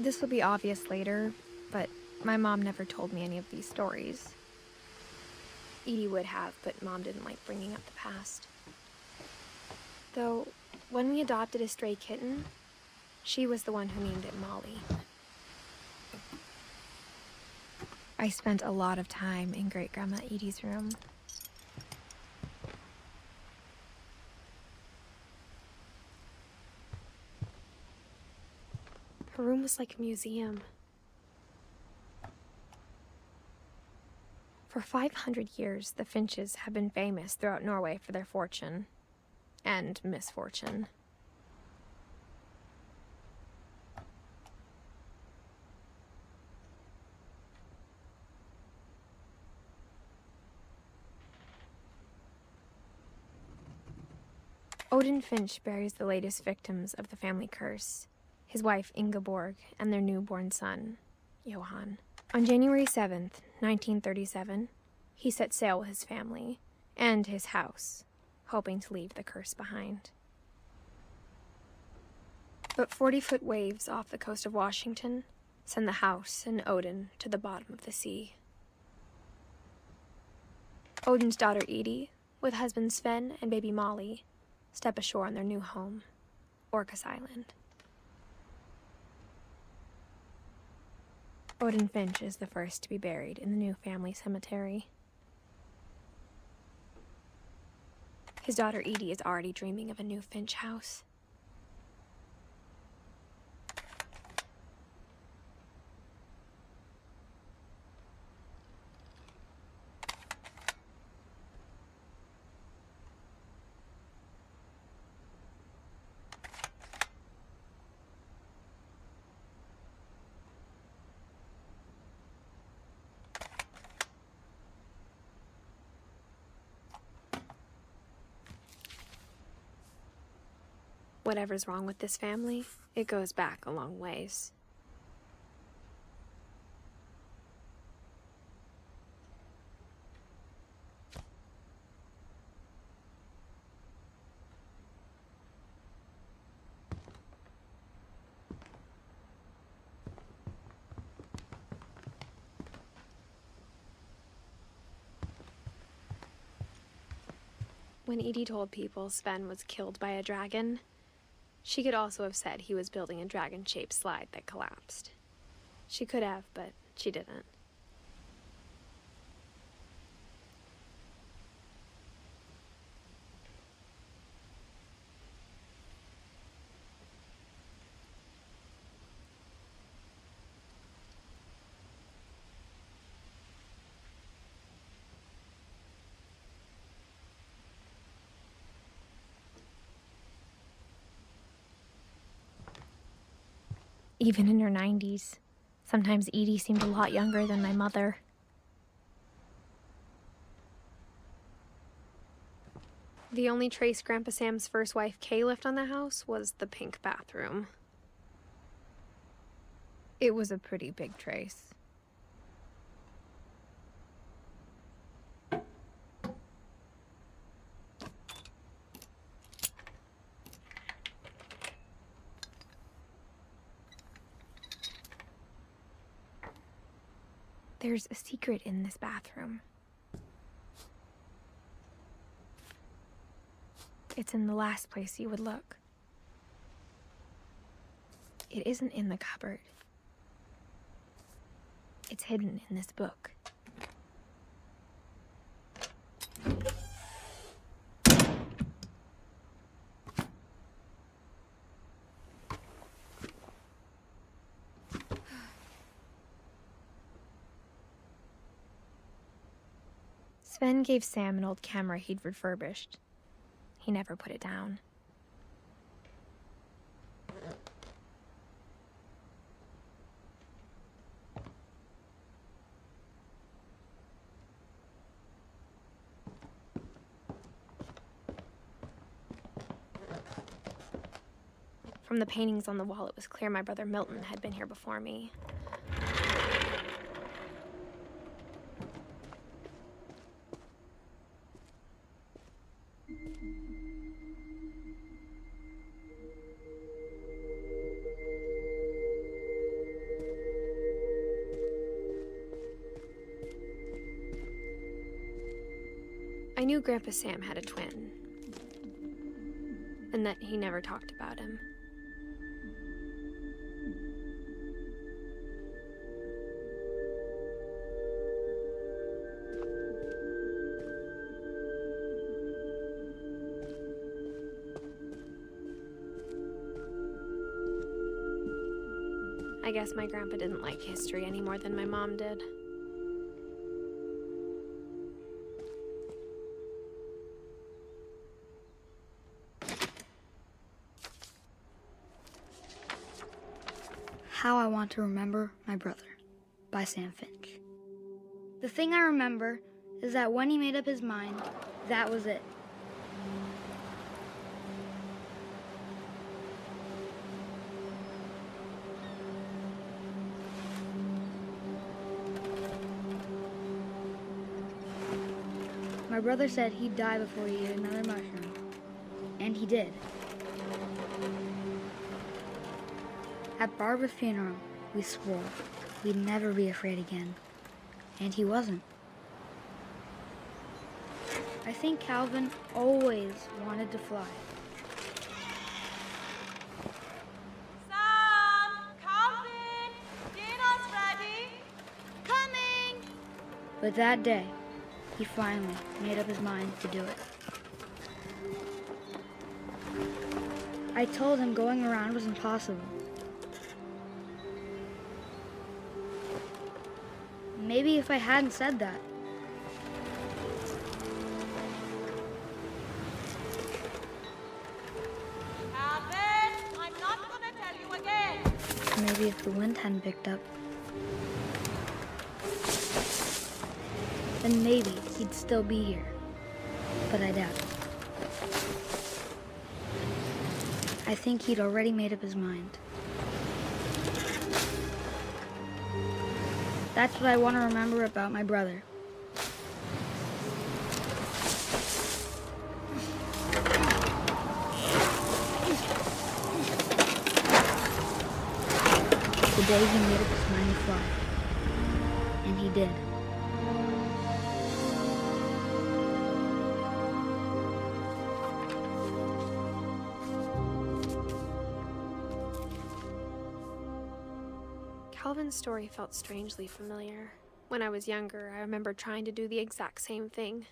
This will be obvious later, but my mom never told me any of these stories. Edie would have, but Mom didn't like bringing up the past. Though, when we adopted a stray kitten, she was the one who named it Molly. I spent a lot of time in Great-Grandma Edie's room. Her room was like a museum. For 500 years, the Finches have been famous throughout Norway for their fortune and misfortune. Odin Finch buries the latest victims of the family curse, his wife Ingeborg and their newborn son, Johan. On January 7th, 1937, he set sail with his family and his house, hoping to leave the curse behind. But 40-foot waves off the coast of Washington send the house and Odin to the bottom of the sea. Odin's daughter Edie, with husband Sven and baby Molly, step ashore on their new home, Orcas Island. Odin Finch is the first to be buried in the new family cemetery. His daughter Edie is already dreaming of a new Finch house. Whatever's wrong with this family, it goes back a long ways. When Edie told people Sven was killed by a dragon, she could also have said he was building a dragon-shaped slide that collapsed. She could have, but she didn't. Even in her 90s, sometimes Edie seemed a lot younger than my mother. The only trace Grandpa Sam's first wife Kay left on the house was the pink bathroom. It was a pretty big trace. There's a secret in this bathroom. It's in the last place you would look. It isn't in the cupboard. It's hidden in this book. Sven gave Sam an old camera he'd refurbished. He never put it down. From the paintings on the wall, it was clear my brother Milton had been here before me. I knew Grandpa Sam had a twin, and that he never talked about him. I guess my grandpa didn't like history any more than my mom did. How I Want to Remember My Brother by Sam Finch. The thing I remember is that when he made up his mind, that was it. My brother said he'd die before he ate another mushroom, and he did. At Barbara's funeral, we swore we'd never be afraid again, and he wasn't. I think Calvin always wanted to fly. Sam! Calvin! Dinner's ready! Coming! But that day, he finally made up his mind to do it. I told him going around was impossible. Maybe if I hadn't said that. Calvin, I'm not gonna tell you again. Maybe if the wind hadn't picked up. Then maybe he'd still be here. But I doubt it. I think he'd already made up his mind. That's what I want to remember about my brother. The day he made up his mind to fly. And he did. Calvin's story felt strangely familiar. When I was younger, I remember trying to do the exact same thing.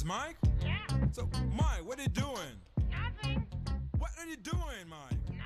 Mike? Yeah. So, Mike, what are you doing? Nothing. What are you doing, Mike?